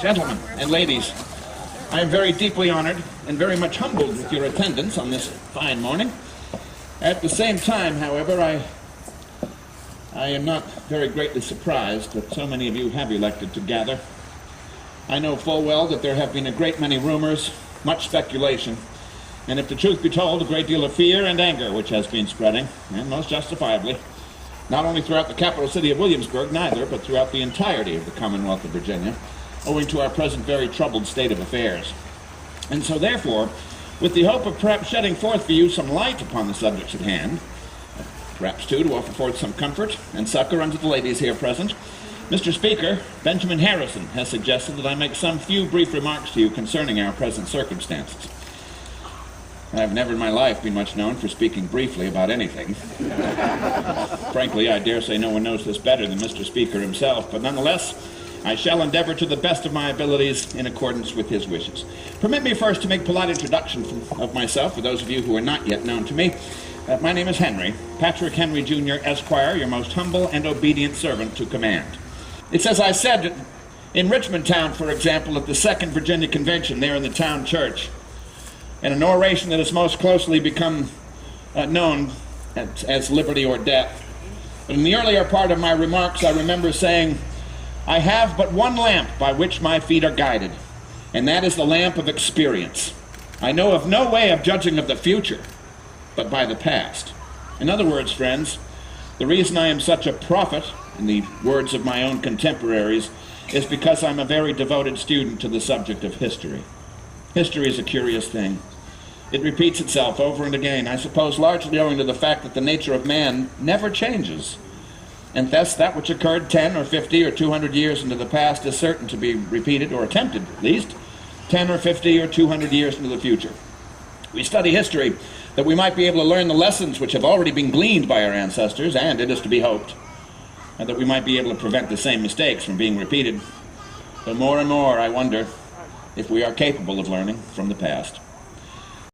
Gentlemen and ladies, I am very deeply honored and very much humbled with your attendance on this fine morning. At the same time, however, I am not very greatly surprised that so many of you have elected to gather. I know full well that there have been a great many rumors, much speculation, and if the truth be told, a great deal of fear and anger which has been spreading, and most justifiably, not only throughout the capital city of Williamsburg, neither, but throughout the entirety of the Commonwealth of Virginia, owing to our present very troubled state of affairs. And so therefore, with the hope of perhaps shedding forth for you some light upon the subjects at hand, perhaps too to offer forth some comfort and succor unto the ladies here present, Mr. Speaker, Benjamin Harrison has suggested that I make some few brief remarks to you concerning our present circumstances. I've never in my life been much known for speaking briefly about anything. Frankly, I dare say no one knows this better than Mr. Speaker himself, but nonetheless, I shall endeavor to the best of my abilities in accordance with his wishes. Permit me first to make polite introduction of myself for those of you who are not yet known to me. My name is Henry, Patrick Henry Jr., Esquire, your most humble and obedient servant to command. It's as I said in Richmond Town, for example, at the Second Virginia Convention there in the town church, in an oration that has most closely become known as Liberty or Death. But in the earlier part of my remarks, I remember saying, I have but one lamp by which my feet are guided, and that is the lamp of experience. I know of no way of judging of the future, but by the past. In other words, friends, the reason I am such a prophet, in the words of my own contemporaries, is because I'm a very devoted student to the subject of history. History is a curious thing. It repeats itself over and again, I suppose largely owing to the fact that the nature of man never changes. And thus that which occurred 10 or 50 or 200 years into the past is certain to be repeated, or attempted at least, 10 or 50 or 200 years into the future. We study history that we might be able to learn the lessons which have already been gleaned by our ancestors, and it is to be hoped, and that we might be able to prevent the same mistakes from being repeated. But more and more I wonder if we are capable of learning from the past.